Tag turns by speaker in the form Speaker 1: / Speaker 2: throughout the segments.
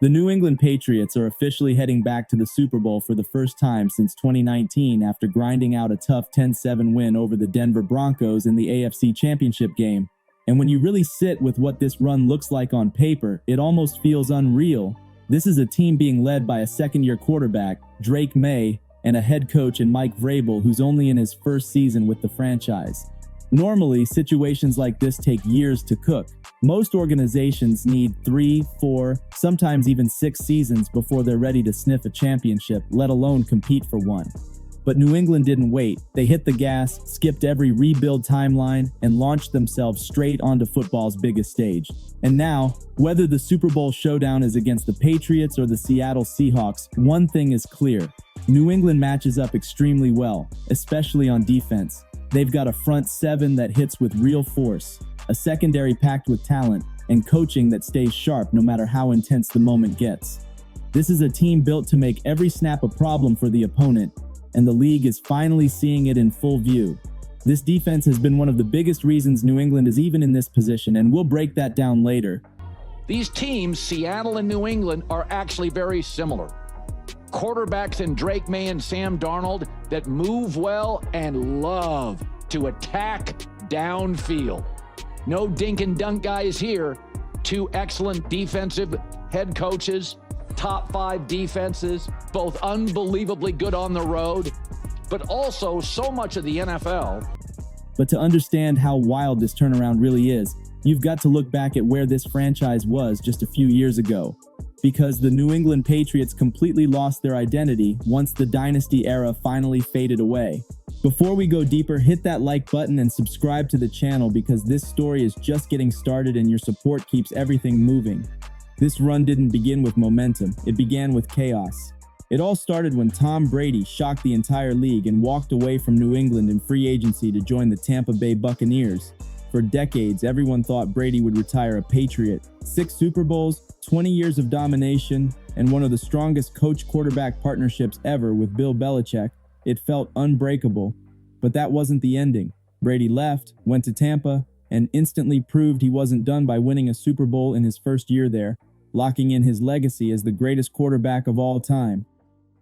Speaker 1: The New England Patriots are officially heading back to the Super Bowl for the first time since 2019 after grinding out a tough 10-7 win over the Denver Broncos in the AFC Championship game. And when you really sit with what this run looks like on paper, it almost feels unreal. This is a team being led by a second-year quarterback, Drake Maye, and a head coach in Mike Vrabel, who's only in his first season with the franchise. Normally, situations like this take years to cook. Most organizations need 3, 4, sometimes even 6 seasons before they're ready to sniff a championship, let alone compete for one. But New England didn't wait. They hit the gas, skipped every rebuild timeline, and launched themselves straight onto football's biggest stage. And now, whether the Super Bowl showdown is against the Patriots or the Seattle Seahawks, one thing is clear. New England matches up extremely well, especially on defense. They've got a front seven that hits with real force, a secondary packed with talent, and coaching that stays sharp no matter how intense the moment gets. This is a team built to make every snap a problem for the opponent, and the league is finally seeing it in full view. This defense has been one of the biggest reasons New England is even in this position, and we'll break that down later.
Speaker 2: These teams, Seattle and New England, are actually very similar. Quarterbacks in Drake Maye and Sam Darnold that move well and love to attack downfield. No dink and dunk guys here. 2 excellent defensive head coaches, top 5 defenses, both unbelievably good on the road, but also so much of the NFL.
Speaker 1: But to understand how wild this turnaround really is, you've got to look back at where this franchise was just a few years ago. Because the New England Patriots completely lost their identity once the dynasty era finally faded away. Before we go deeper, hit that like button and subscribe to the channel because this story is just getting started and your support keeps everything moving. This run didn't begin with momentum, it began with chaos. It all started when Tom Brady shocked the entire league and walked away from New England in free agency to join the Tampa Bay Buccaneers. For decades, everyone thought Brady would retire a Patriot. 6 Super Bowls, 20 years of domination, and one of the strongest coach-quarterback partnerships ever with Bill Belichick. It felt unbreakable. But that wasn't the ending. Brady left, went to Tampa, and instantly proved he wasn't done by winning a Super Bowl in his first year there, locking in his legacy as the greatest quarterback of all time.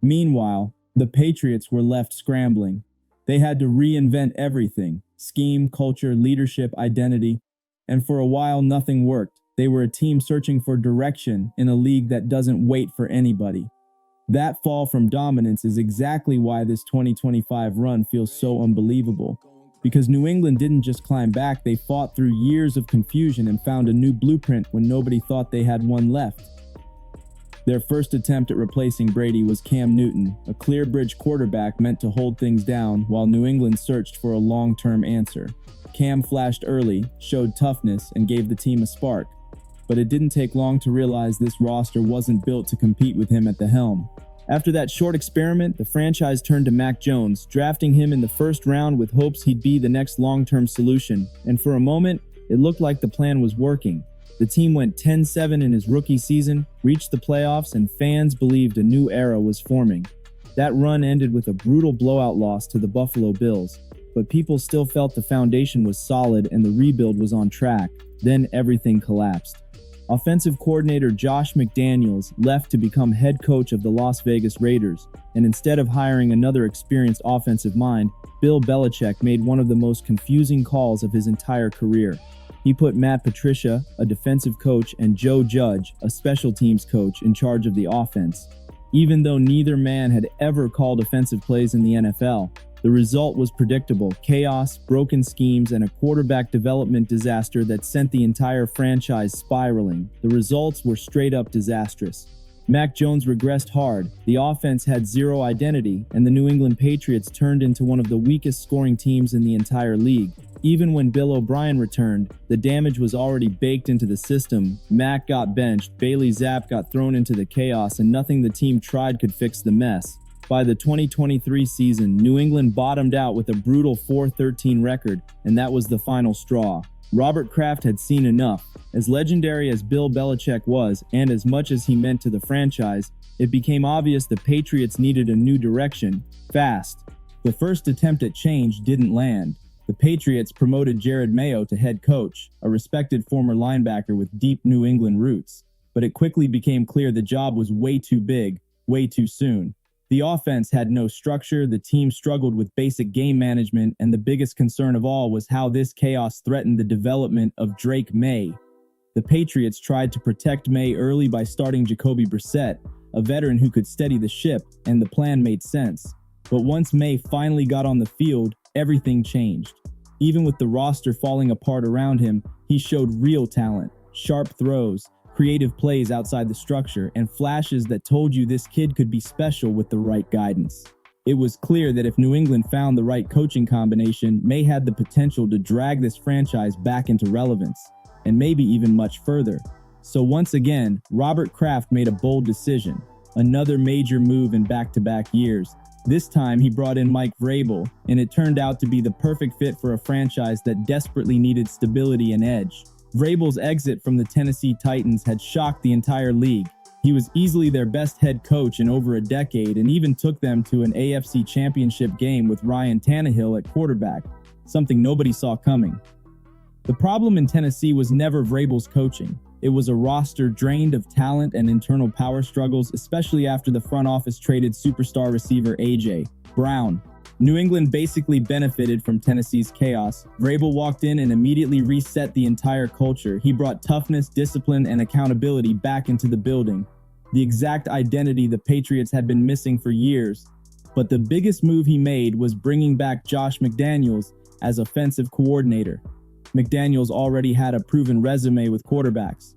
Speaker 1: Meanwhile, the Patriots were left scrambling. They had to reinvent everything: scheme, culture, leadership, identity. And for a while, nothing worked. They were a team searching for direction in a league that doesn't wait for anybody. That fall from dominance is exactly why this 2025 run feels so unbelievable. Because New England didn't just climb back, they fought through years of confusion and found a new blueprint when nobody thought they had one left. Their first attempt at replacing Brady was Cam Newton, a clear bridge quarterback meant to hold things down while New England searched for a long-term answer. Cam flashed early, showed toughness, and gave the team a spark. But it didn't take long to realize this roster wasn't built to compete with him at the helm. After that short experiment, the franchise turned to Mac Jones, drafting him in the first round with hopes he'd be the next long-term solution. And for a moment, it looked like the plan was working. The team went 10-7 in his rookie season, reached the playoffs, and fans believed a new era was forming. That run ended with a brutal blowout loss to the Buffalo Bills, but people still felt the foundation was solid and the rebuild was on track. Then everything collapsed. Offensive coordinator Josh McDaniels left to become head coach of the Las Vegas Raiders, and instead of hiring another experienced offensive mind, Bill Belichick made one of the most confusing calls of his entire career. He put Matt Patricia, a defensive coach, and Joe Judge, a special teams coach, in charge of the offense. Even though neither man had ever called offensive plays in the NFL, the result was predictable: chaos, broken schemes, and a quarterback development disaster that sent the entire franchise spiraling. The results were straight up disastrous. Mac Jones regressed hard, the offense had zero identity, and the New England Patriots turned into one of the weakest scoring teams in the entire league. Even when Bill O'Brien returned, the damage was already baked into the system. Mac got benched, Bailey Zappe got thrown into the chaos, and nothing the team tried could fix the mess. By the 2023 season, New England bottomed out with a brutal 4-13 record, and that was the final straw. Robert Kraft had seen enough. As legendary as Bill Belichick was, and as much as he meant to the franchise, it became obvious the Patriots needed a new direction, fast. The first attempt at change didn't land. The Patriots promoted Jerod Mayo to head coach, a respected former linebacker with deep New England roots. but it quickly became clear the job was way too big, way too soon. The offense had no structure, the team struggled with basic game management, and the biggest concern of all was how this chaos threatened the development of Drake Maye. The Patriots tried to protect Maye early by starting Jacoby Brissett, a veteran who could steady the ship, and the plan made sense. But once Maye finally got on the field, everything changed. Even with the roster falling apart around him, he showed real talent, sharp throws, creative plays outside the structure, and flashes that told you this kid could be special with the right guidance. It was clear that if New England found the right coaching combination, Maye had the potential to drag this franchise back into relevance, and maybe even much further. So once again, Robert Kraft made a bold decision, another major move in back-to-back years. This time he brought in Mike Vrabel, and it turned out to be the perfect fit for a franchise that desperately needed stability and edge. Vrabel's exit from the Tennessee Titans had shocked the entire league. He was easily their best head coach in over a decade and even took them to an AFC Championship game with Ryan Tannehill at quarterback, something nobody saw coming. The problem in Tennessee was never Vrabel's coaching. It was a roster drained of talent and internal power struggles, especially after the front office traded superstar receiver A.J. Brown. New England basically benefited from Tennessee's chaos. Vrabel walked in and immediately reset the entire culture. He brought toughness, discipline, and accountability back into the building, the exact identity the Patriots had been missing for years. But the biggest move he made was bringing back Josh McDaniels as offensive coordinator. McDaniels already had a proven resume with quarterbacks.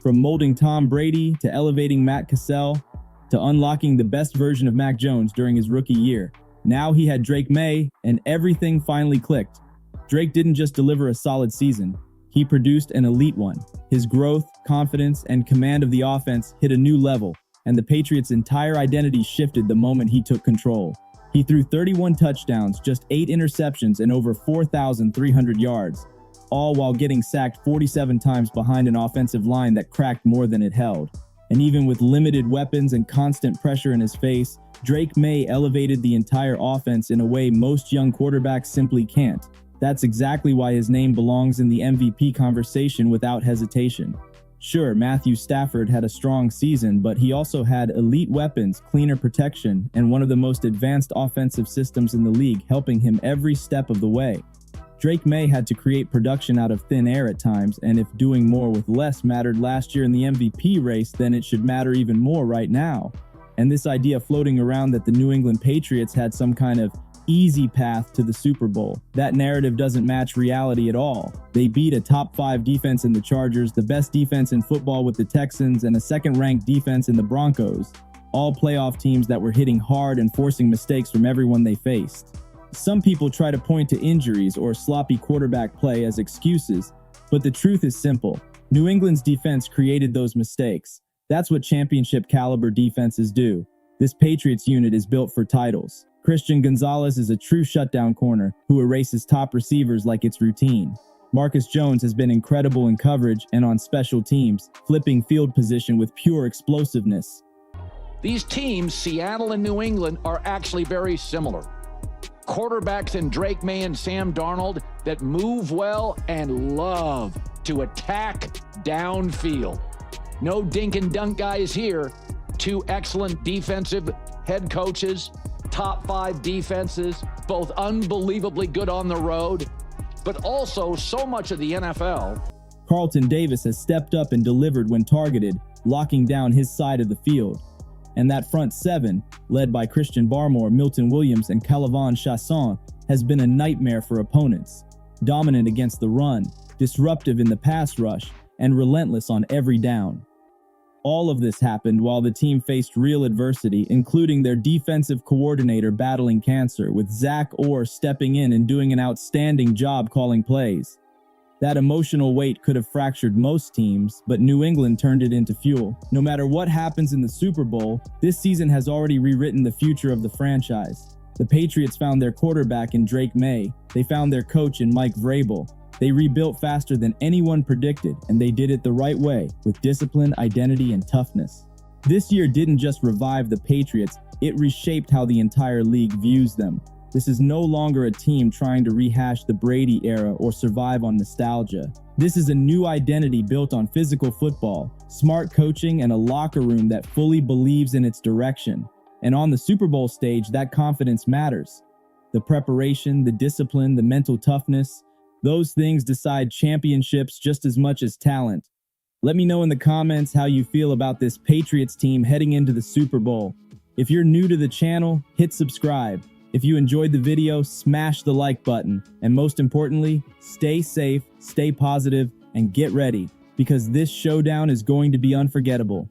Speaker 1: From molding Tom Brady to elevating Matt Cassell to unlocking the best version of Mac Jones during his rookie year. Now he had Drake Maye, and everything finally clicked. Drake didn't just deliver a solid season, he produced an elite one. His growth, confidence, and command of the offense hit a new level, and the Patriots' entire identity shifted the moment he took control. He threw 31 touchdowns, just 8 interceptions, and over 4,300 yards. All while getting sacked 47 times behind an offensive line that cracked more than it held. And even with limited weapons and constant pressure in his face, Drake Maye elevated the entire offense in a way most young quarterbacks simply can't. That's exactly why his name belongs in the MVP conversation without hesitation. Sure, Matthew Stafford had a strong season, but he also had elite weapons, cleaner protection, and one of the most advanced offensive systems in the league helping him every step of the way. Drake Maye had to create production out of thin air at times, and if doing more with less mattered last year in the MVP race, then it should matter even more right now. And this idea floating around that the New England Patriots had some kind of easy path to the Super Bowl, that narrative doesn't match reality at all. They beat a top 5 defense in the Chargers, the best defense in football with the Texans, and a second-ranked defense in the Broncos, all playoff teams that were hitting hard and forcing mistakes from everyone they faced. Some people try to point to injuries or sloppy quarterback play as excuses, but the truth is simple. New England's defense created those mistakes. That's what championship caliber defenses do. This Patriots unit is built for titles. Christian Gonzalez is a true shutdown corner who erases top receivers like it's routine. Marcus Jones has been incredible in coverage and on special teams, flipping field position with pure explosiveness.
Speaker 2: These teams, Seattle and New England, are actually very similar. Quarterbacks in Drake Maye and Sam Darnold that move well and love to attack downfield. No dink and dunk guys here. 2 excellent defensive head coaches, top 5 defenses, both unbelievably good on the road, but also so much of the NFL.
Speaker 1: Carlton Davis has stepped up and delivered when targeted, locking down his side of the field. And that front 7, led by Christian Barmore, Milton Williams, and Calavon Chasson, has been a nightmare for opponents. Dominant against the run, disruptive in the pass rush, and relentless on every down. All of this happened while the team faced real adversity, including their defensive coordinator battling cancer, with Zach Orr stepping in and doing an outstanding job calling plays. That emotional weight could have fractured most teams, but New England turned it into fuel. No matter what happens in the Super Bowl, this season has already rewritten the future of the franchise. The Patriots found their quarterback in Drake Maye. They found their coach in Mike Vrabel. They rebuilt faster than anyone predicted, and they did it the right way, with discipline, identity, and toughness. This year didn't just revive the Patriots, it reshaped how the entire league views them. This is no longer a team trying to rehash the Brady era or survive on nostalgia. This is a new identity built on physical football, smart coaching, and a locker room that fully believes in its direction. And on the Super Bowl stage, that confidence matters. The preparation, the discipline, the mental toughness, those things decide championships just as much as talent. Let me know in the comments how you feel about this Patriots team heading into the Super Bowl. If you're new to the channel, hit subscribe. If you enjoyed the video, smash the like button. And most importantly, stay safe, stay positive, and get ready, because this showdown is going to be unforgettable.